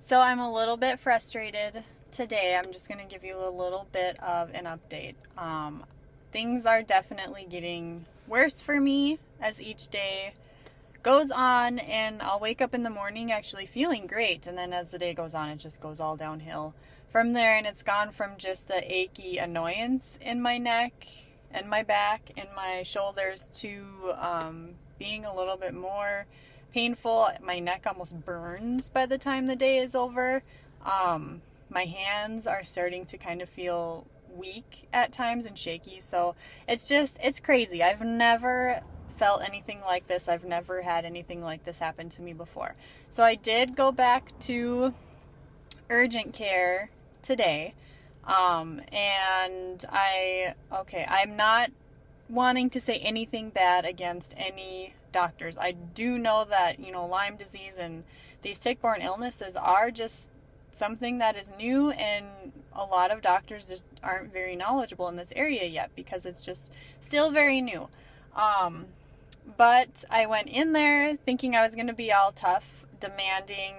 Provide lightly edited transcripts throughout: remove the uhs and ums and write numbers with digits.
So I'm a little bit frustrated today. I'm just going to give you a little bit of an update. Things are definitely getting worse for me as each day goes on, and I'll wake up in the morning actually feeling great, and then as the day goes on, it just goes all downhill from there, and it's gone from just a achy annoyance in my neck and my back and my shoulders to being a little bit more painful. My neck almost burns by the time the day is over. My hands are starting to kind of feel weak at times and shaky, so it's crazy. I've never felt anything like this. I've never had anything like this happen to me before. So I did go back to urgent care today. I'm not wanting to say anything bad against any doctors. I do know that, Lyme disease and these tick-borne illnesses are just something that is new, and a lot of doctors just aren't very knowledgeable in this area yet because it's just still very new. But I went in there thinking I was going to be all tough, demanding,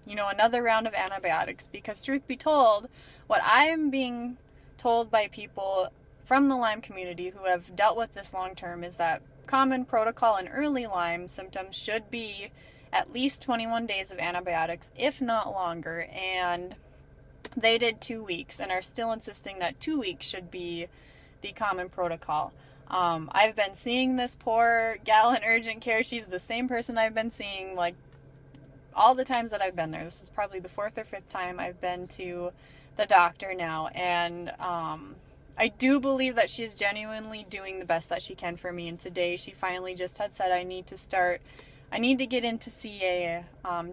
another round of antibiotics, because truth be told, what I'm being told by people from the Lyme community who have dealt with this long term is that common protocol in early Lyme symptoms should be at least 21 days of antibiotics, if not longer, and they did 2 weeks and are still insisting that 2 weeks should be the common protocol. I've been seeing this poor gal in urgent care. She's the same person I've been seeing like all the times that I've been there. This is probably the 4th or 5th time I've been to the doctor now, and I do believe that she's genuinely doing the best that she can for me. And today she finally just had said I need to get in to see a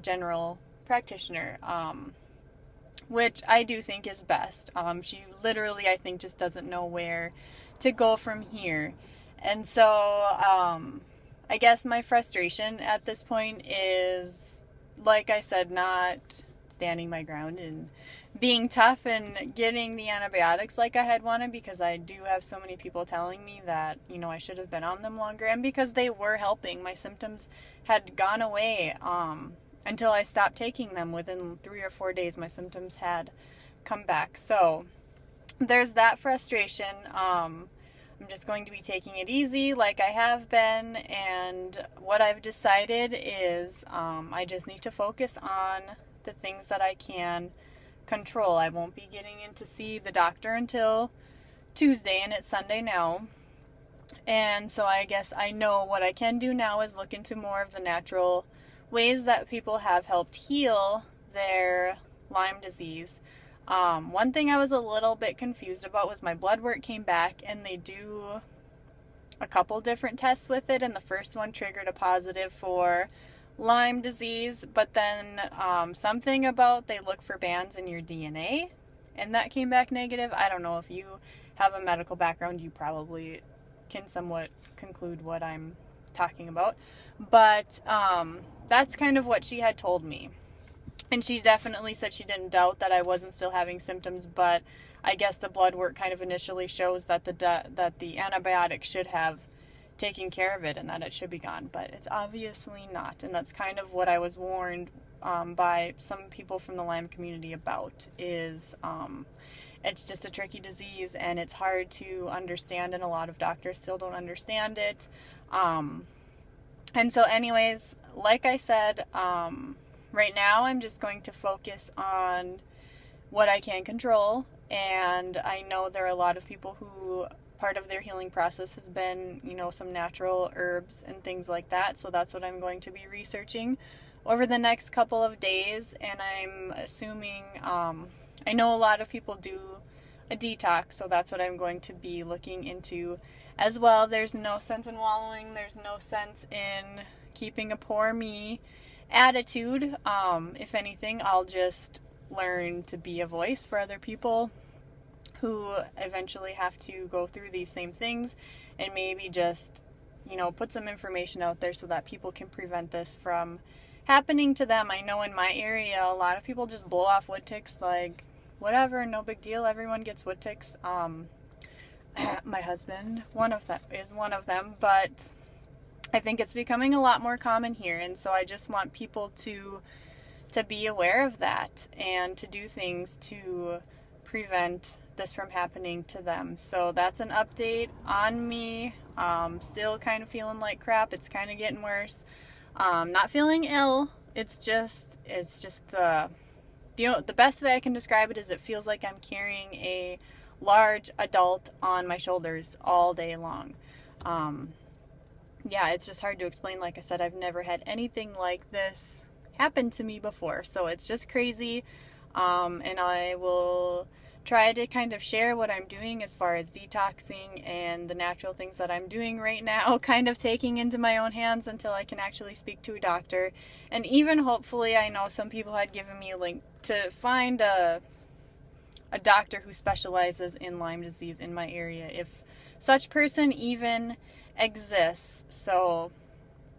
general practitioner, which I do think is best. She literally, I think, just doesn't know where to go from here. And so I guess my frustration at this point is, like I said, not standing my ground and being tough and getting the antibiotics like I had wanted, because I do have so many people telling me that, I should have been on them longer, and because they were helping. My symptoms had gone away until I stopped taking them. Within 3 or 4 days, my symptoms had come back. So there's that frustration. I'm just going to be taking it easy like I have been, and what I've decided is I just need to focus on the things that I can control. I won't be getting in to see the doctor until Tuesday, and it's Sunday now. And so I guess I know what I can do now is look into more of the natural ways that people have helped heal their Lyme disease. One thing I was a little bit confused about was my blood work came back, and they do a couple different tests with it, and the first one triggered a positive for Lyme disease, but then something about they look for bands in your DNA, and that came back negative. I don't know, if you have a medical background, you probably can somewhat conclude what I'm talking about, but that's kind of what she had told me. And she definitely said she didn't doubt that I wasn't still having symptoms, but I guess the blood work kind of initially shows that the antibiotics should have taken care of it and that it should be gone, but it's obviously not. And that's kind of what I was warned by some people from the Lyme community about, is it's just a tricky disease and it's hard to understand, and a lot of doctors still don't understand it. And so anyways, like I said, right now I'm just going to focus on what I can control, and I know there are a lot of people who part of their healing process has been, some natural herbs and things like that, so that's what I'm going to be researching over the next couple of days. And I'm assuming, I know a lot of people do a detox, so that's what I'm going to be looking into as well. There's no sense in wallowing, there's no sense in keeping a poor me attitude. If anything, I'll just learn to be a voice for other people who eventually have to go through these same things, and maybe just, put some information out there so that people can prevent this from happening to them. I know in my area, a lot of people just blow off wood ticks like, whatever, no big deal, everyone gets wood ticks. My husband, is one of them, but I think it's becoming a lot more common here, and so I just want people to to be aware of that and to do things to prevent this from happening to them. So that's an update on me. Still kind of feeling like crap. It's kind of getting worse. Not feeling ill. It's just the best way I can describe it is it feels like I'm carrying a large adult on my shoulders all day long. Yeah, it's just hard to explain. Like I said, I've never had anything like this happen to me before, so it's just crazy. And I will try to kind of share what I'm doing as far as detoxing and the natural things that I'm doing right now, kind of taking into my own hands until I can actually speak to a doctor. And even hopefully, I know some people had given me a link to find a doctor who specializes in Lyme disease in my area, if such person even exists. So